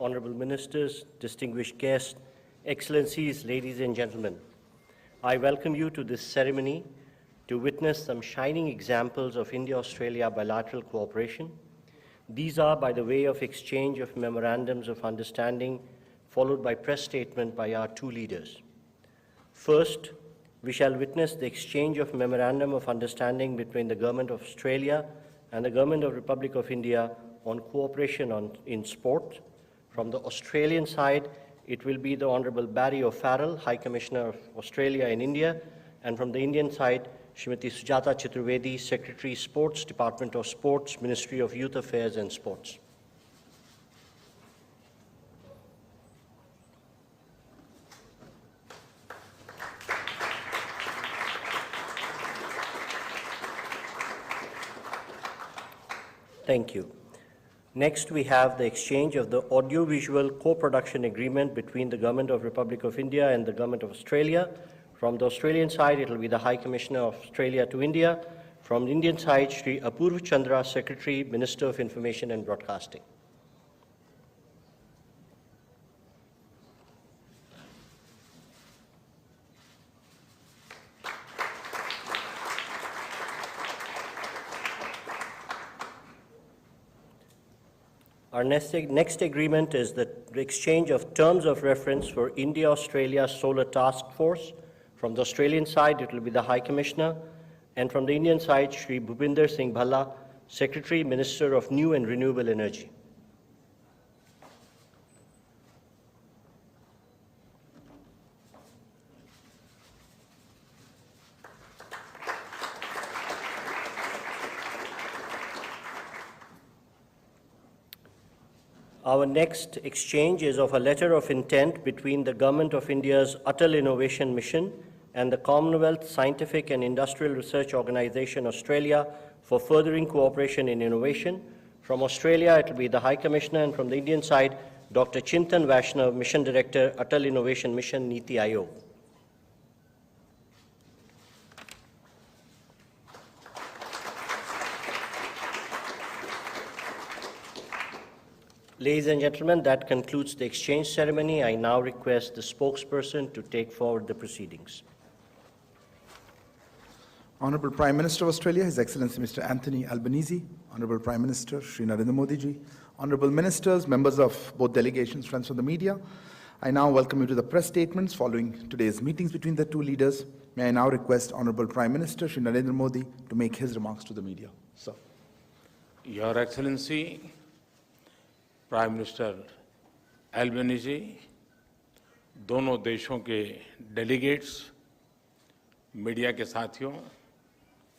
honorable ministers, distinguished guests, excellencies, ladies and gentlemen. I welcome you to this ceremony to witness some shining examples of India-Australia bilateral cooperation. These are by the way of exchange of memorandums of understanding, followed by press statement by our two leaders. First, we shall witness the exchange of memorandum of understanding between the Government of Australia and the Government of Republic of India on cooperation in sport. From the Australian side, it will be the Honorable Barry O'Farrell, High Commissioner of Australia in India, and from the Indian side, Srimati Sujata Chaturvedi, Secretary, Sports, Department of Sports, Ministry of Youth Affairs and Sports. Thank you. Next, we have the exchange of the audiovisual co-production agreement between the Government of Republic of India and the Government of Australia. From the Australian side, it will be the High Commissioner of Australia to India. From the Indian side, Shri Apurva Chandra, Secretary, Minister of Information and Broadcasting. Our next agreement is the exchange of terms of reference for India-Australia Solar Task Force. From the Australian side, it will be the High Commissioner, and from the Indian side, Shri Bhupinder Singh Bhalla, Secretary, Minister of New and Renewable Energy. Our next exchange is of a letter of intent between the Government of India's Atal Innovation Mission and the Commonwealth Scientific and Industrial Research Organisation Australia for furthering cooperation in innovation. From Australia, it will be the High Commissioner, and from the Indian side, Dr. Chintan Vaishnav, Mission Director, Atal Innovation Mission, Niti Aayog. Ladies and gentlemen, that concludes the exchange ceremony. I now request the spokesperson to take forward the proceedings. Honourable Prime Minister of Australia, His Excellency Mr. Anthony Albanese, Honourable Prime Minister Shri Narendra Modi ji, Honourable Ministers, members of both delegations, friends from the media, I now welcome you to the press statements following today's meetings between the two leaders. May I now request Honourable Prime Minister Shri Narendra Modi to make his remarks to the media. Sir. Your Excellency, prime minister Albanese, दोनों देशों के delegates, media के साथियों,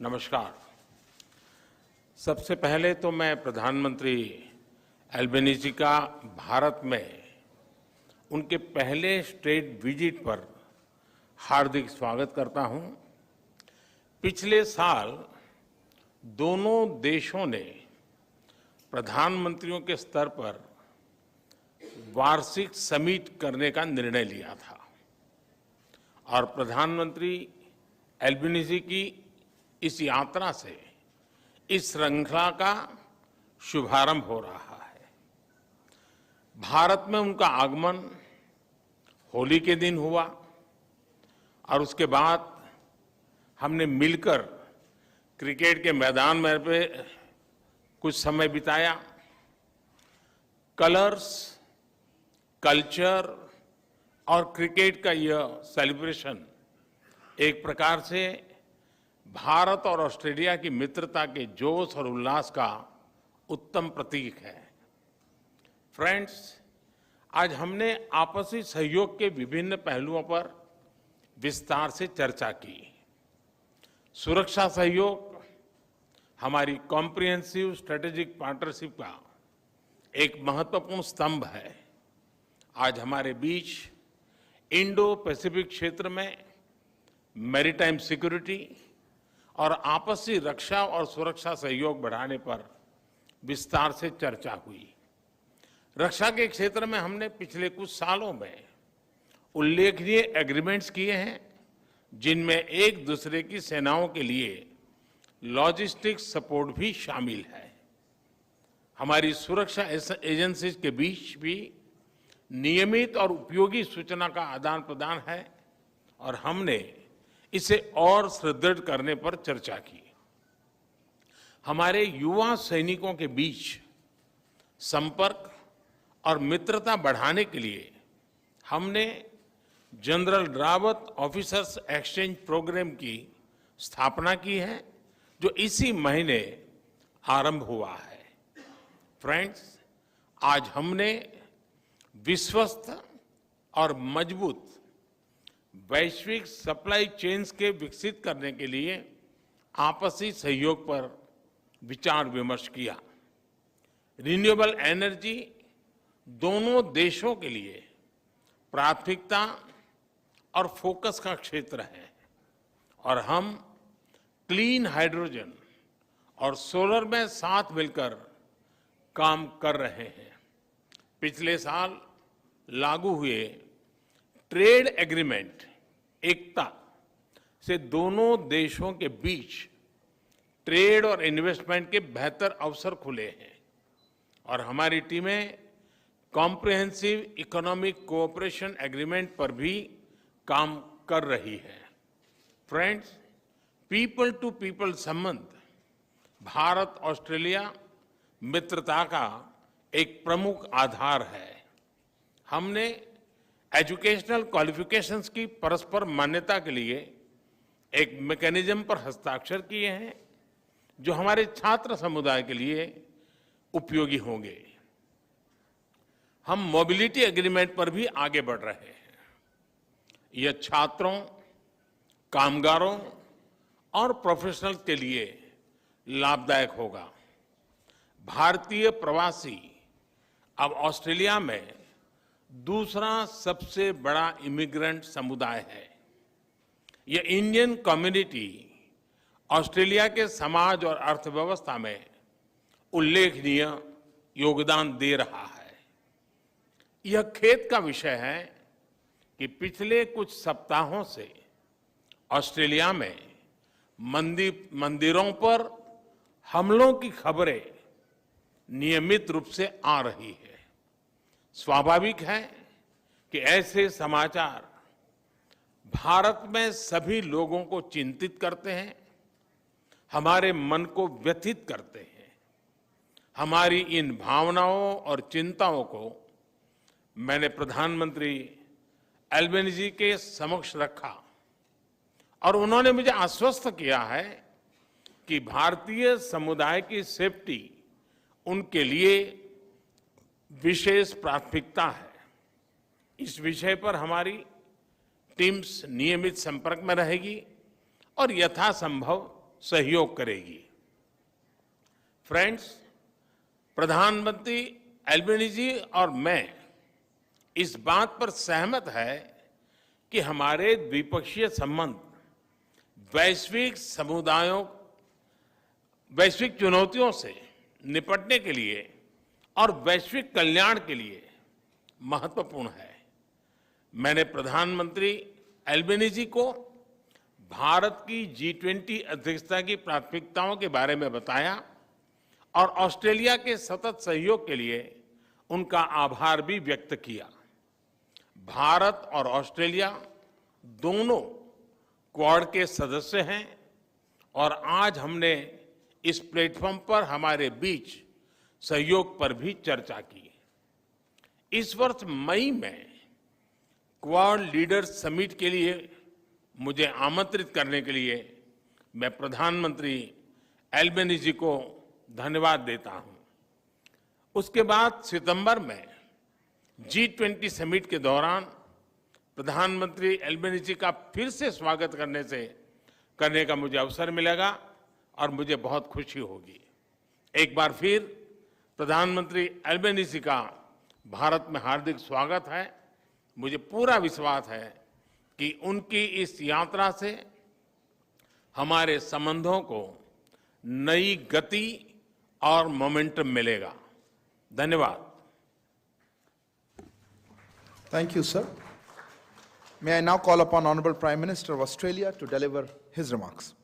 नमस्कार। सबसे पहले तो मैं प्रधानमंत्री एल्बनीजी का भारत में उनके पहले स्टेट विजिट पर हार्दिक स्वागत करता हूं। पिछले साल दोनों देशों ने प्रधानमंत्रियों के स्तर पर वार्षिक समिट करने का निर्णय लिया था और प्रधानमंत्री एल्बनीजी की इस यात्रा से इस श्रृंखला का शुभारंभ हो रहा है। भारत में उनका आगमन होली के दिन हुआ और उसके बाद हमने मिलकर क्रिकेट के मैदान में पे कुछ समय बिताया। कलर्स, कल्चर और क्रिकेट का यह सेलिब्रेशन एक प्रकार से भारत और ऑस्ट्रेलिया की मित्रता के जोश और उल्लास का उत्तम प्रतीक है। फ्रेंड्स, आज हमने आपसी सहयोग के विभिन्न पहलुओं पर विस्तार से चर्चा की। सुरक्षा सहयोग हमारी कॉम्प्रिहेंसिव स्ट्रेटेजिक पार्टनरशिप का एक महत्वपूर्ण स्तंभ है। आज हमारे बीच इंडो पैसिफिक क्षेत्र में मैरीटाइम सिक्योरिटी और आपसी रक्षा और सुरक्षा सहयोग बढ़ाने पर विस्तार से चर्चा हुई। रक्षा के क्षेत्र में हमने पिछले कुछ सालों में उल्लेखनीय एग्रीमेंट्स किए हैं, जिनमें एक दूसरे की सेनाओं के लिए लॉजिस्टिक्स सपोर्ट भी शामिल है। हमारी सुरक्षा एजेंसीज के बीच भी नियमित और उपयोगी सूचना का आदान प्रदान है और हमने इसे और सुदृढ़ करने पर चर्चा की। हमारे युवा सैनिकों के बीच संपर्क और मित्रता बढ़ाने के लिए हमने general Rawat officers exchange programme की स्थापना की है, जो इसी महीने आरंभ हुआ है। फ्रेंड्स, आज हमने विश्वस्त और मजबूत वैश्विक सप्लाई चेन्स के विकसित करने के लिए आपसी सहयोग पर विचार विमर्श किया। रिन्यूएबल एनर्जी दोनों देशों के लिए प्राथमिकता और फोकस का क्षेत्र है और हम क्लीन हाइड्रोजन और सोलर में साथ मिलकर काम कर रहे हैं। पिछले साल लागू हुए ट्रेड एग्रीमेंट एकता से दोनों देशों के बीच ट्रेड और इन्वेस्टमेंट के बेहतर अवसर खुले हैं और हमारी टीमें कॉम्प्रिहेंसिव इकोनॉमिक कोऑपरेशन एग्रीमेंट पर भी काम कर रही है। फ्रेंड्स, पीपल टू पीपल संबंध भारत ऑस्ट्रेलिया मित्रता का एक प्रमुख आधार है। हमने एजुकेशनल क्वालिफिकेशंस की परस्पर मान्यता के लिए एक मैकेनिज्म पर हस्ताक्षर किए हैं, जो हमारे छात्र समुदाय के लिए उपयोगी होंगे। हम मोबिलिटी एग्रीमेंट पर भी आगे बढ़ रहे हैं। यह छात्रों, कामगारों और प्रोफेशनल्स के लिए लाभदायक होगा। भारतीय प्रवासी अब ऑस्ट्रेलिया में दूसरा सबसे बड़ा इमिग्रेंट समुदाय है। यह इंडियन कम्युनिटी ऑस्ट्रेलिया के समाज और अर्थव्यवस्था में उल्लेखनीय योगदान दे रहा है। यह खेद का विषय है कि पिछले कुछ सप्ताहों से ऑस्ट्रेलिया में मंदिरों पर हमलों की खबरें नियमित रूप से आ रही है। स्वाभाविक है कि ऐसे समाचार भारत में सभी लोगों को चिंतित करते हैं, हमारे मन को व्यथित करते हैं। हमारी इन भावनाओं और चिंताओं को मैंने प्रधानमंत्री एल्बेनीजी के समक्ष रखा और उन्होंने मुझे आश्वस्त किया है कि भारतीय समुदाय की सेफ्टी उनके लिए विशेष प्राथमिकता है। इस विषय पर हमारी टीम्स नियमित संपर्क में रहेगी और यथासंभव सहयोग करेगी। फ्रेंड्स, प्रधानमंत्री एल्बेनीजी और मैं इस बात पर सहमत है कि हमारे द्विपक्षीय संबंध वैश्विक चुनौतियों से निपटने के लिए और वैश्विक कल्याण के लिए महत्वपूर्ण है। मैंने प्रधानमंत्री एल्बेनीजी को भारत की G20 अध्यक्षता की प्राथमिकताओं के बारे में बताया और ऑस्ट्रेलिया के सतत सहयोग के लिए उनका आभार भी व्यक्त किया। भारत और ऑस्ट्रेलिया दोनों क्वाड के सदस्य हैं और आज हमने इस प्लेटफॉर्म पर हमारे बीच सहयोग पर भी चर्चा की। इस वर्ष मई में क्वाड लीडर्स समिट के लिए मुझे आमंत्रित करने के लिए मैं प्रधानमंत्री एल्बेनीजी को धन्यवाद देता हूं। उसके बाद सितंबर में G20 समिट के दौरान प्रधानमंत्री एल्बेनीजी का फिर से स्वागत करने का मुझे अवसर मिलेगा और मुझे बहुत खुशी होगी। एक बार फिर प्रधानमंत्री एल्बेनीजी का भारत में हार्दिक स्वागत है। मुझे पूरा विश्वास है कि उनकी इस यात्रा से हमारे संबंधों को नई गति और मोमेंटम मिलेगा। धन्यवाद। Thank you, sir. May I now call upon Honorable Prime Minister of Australia to deliver his remarks.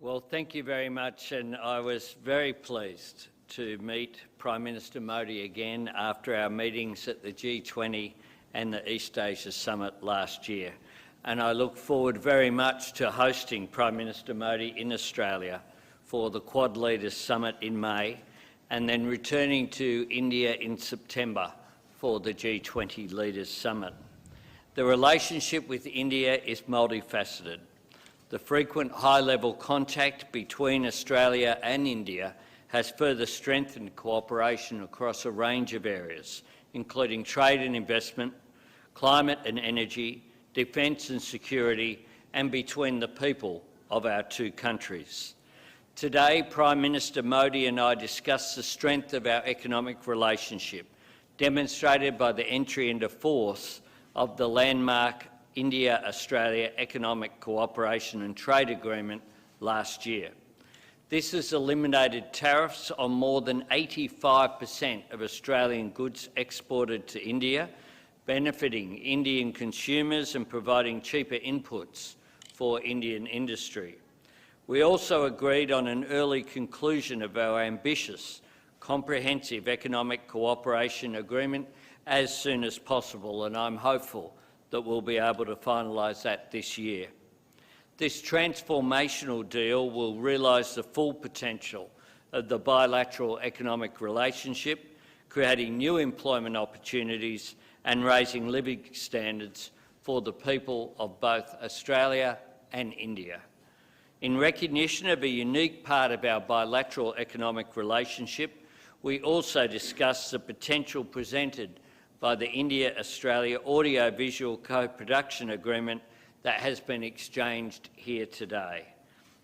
Well, thank you very much, and I was very pleased to meet Prime Minister Modi again after our meetings at the G20 and the East Asia Summit last year, and I look forward very much to hosting Prime Minister Modi in Australia for the Quad Leaders Summit in May, and then returning to India in September for the G20 Leaders Summit. The relationship with India is multifaceted. The frequent high-level contact between Australia and India has further strengthened cooperation across a range of areas, including trade and investment, climate and energy, defence and security, and between the people of our two countries. Today, Prime Minister Modi and I discussed the strength of our economic relationship, demonstrated by the entry into force of the landmark India-Australia Economic Cooperation and Trade Agreement last year. This has eliminated tariffs on more than 85% of Australian goods exported to India, benefiting Indian consumers and providing cheaper inputs for Indian industry. We also agreed on an early conclusion of our ambitious, comprehensive economic cooperation agreement as soon as possible, and I'm hopeful that we'll be able to finalise that this year. This transformational deal will realise the full potential of the bilateral economic relationship, creating new employment opportunities and raising living standards for the people of both Australia and India. In recognition of a unique part of our bilateral economic relationship, we also discussed the potential presented by the India-Australia Audio-Visual Co-Production Agreement that has been exchanged here today.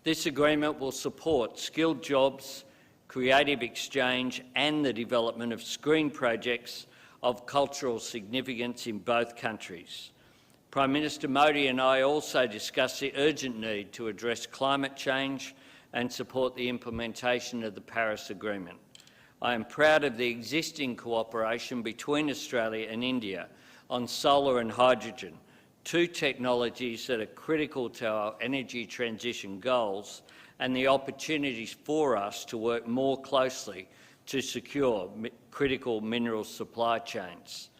This agreement will support skilled jobs, creative exchange and the development of screen projects of cultural significance in both countries. Prime Minister Modi and I also discussed the urgent need to address climate change and support the implementation of the Paris Agreement. I am proud of the existing cooperation between Australia and India on solar and hydrogen, two technologies that are critical to our energy transition goals, and the opportunities for us to work more closely to secure critical mineral supply chains.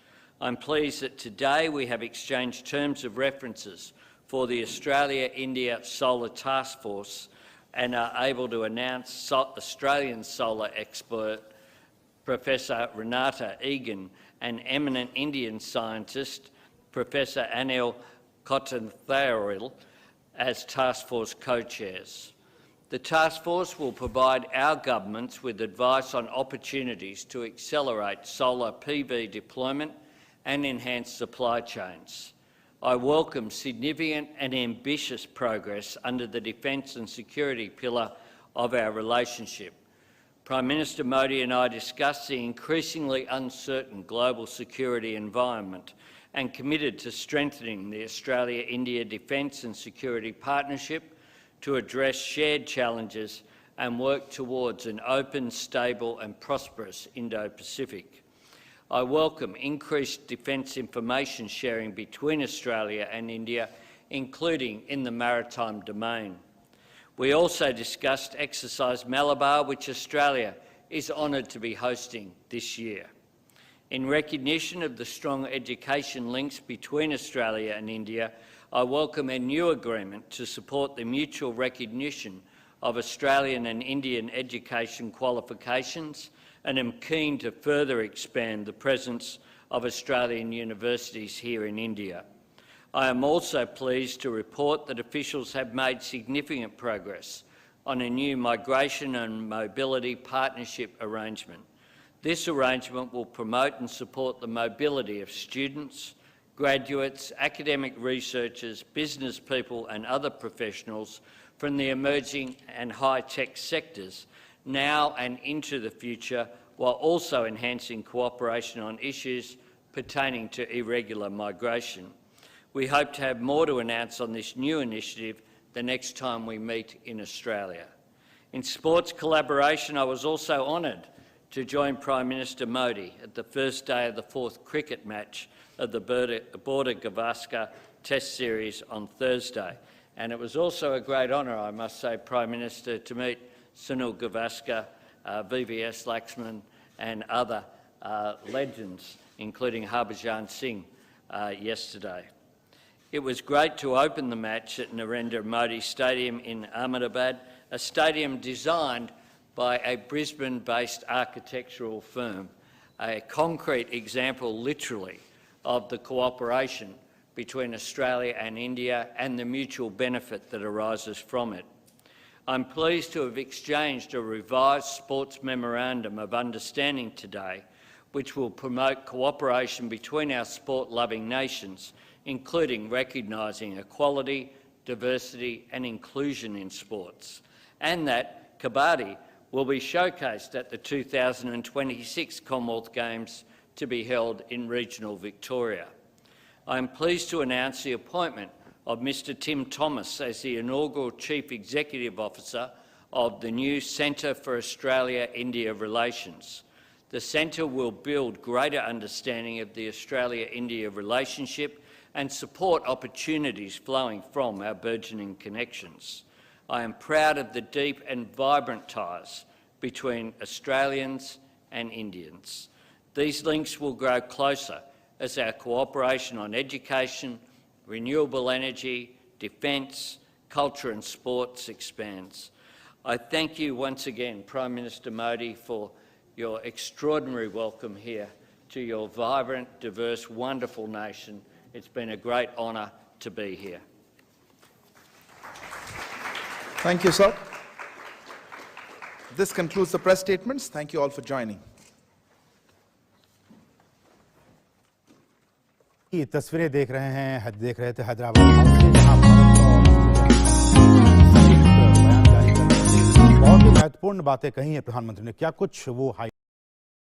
I'm pleased that today we have exchanged terms of references for the Australia-India Solar Task Force and are able to announce Australian solar expert Professor Renata Egan and eminent Indian scientist Professor Anil Kothantharil as task force co-chairs. The task force will provide our governments with advice on opportunities to accelerate solar PV deployment and enhance supply chains. I welcome significant and ambitious progress under the defence and security pillar of our relationship. Prime Minister Modi and I discussed the increasingly uncertain global security environment and committed to strengthening the Australia-India Defence and Security Partnership to address shared challenges and work towards an open, stable and prosperous Indo-Pacific. I welcome increased defence information sharing between Australia and India, including in the maritime domain. We also discussed Exercise Malabar, which Australia is honoured to be hosting this year. In recognition of the strong education links between Australia and India, I welcome a new agreement to support the mutual recognition of Australian and Indian education qualifications, and am keen to further expand the presence of Australian universities here in India. I am also pleased to report that officials have made significant progress on a new migration and mobility partnership arrangement. This arrangement will promote and support the mobility of students, graduates, academic researchers, business people and other professionals from the emerging and high-tech sectors now and into the future, while also enhancing cooperation on issues pertaining to irregular migration. We hope to have more to announce on this new initiative the next time we meet in Australia. In sports collaboration, I was also honoured to join Prime Minister Modi at the first day of the fourth cricket match of the Border-Gavaskar Test Series on Thursday. And it was also a great honour, I must say, Prime Minister, to meet Sunil Gavaskar VVS Laxman and other legends, including Harbhajan Singh yesterday. It was great to open the match at Narendra Modi Stadium in Ahmedabad, a stadium designed by a Brisbane-based architectural firm, a concrete example, literally, of the cooperation between Australia and India and the mutual benefit that arises from it. I'm pleased to have exchanged a revised sports memorandum of understanding today, which will promote cooperation between our sport-loving nations, including recognising equality, diversity and inclusion in sports, and that Kabaddi will be showcased at the 2026 Commonwealth Games to be held in regional Victoria. I am pleased to announce the appointment of Mr Tim Thomas as the inaugural Chief Executive Officer of the new Centre for Australia-India Relations. The centre will build greater understanding of the Australia-India relationship and support opportunities flowing from our burgeoning connections. I am proud of the deep and vibrant ties between Australians and Indians. These links will grow closer as our cooperation on education, renewable energy, defence, culture and sports expands. I thank you once again, Prime Minister Modi, for your extraordinary welcome here to your vibrant, diverse, wonderful nation. It's been a great honour to be here. Thank you, sir. This concludes the press statements. Thank you all for joining. ये तस्वीरें देख रहे थे Hyderabad house से, जहां भारत और Australia संयुक्त बयान जारी करते हुए बहुत ही महत्वपूर्ण बातें कही हैं प्रधानमंत्री ने। क्या कुछ वो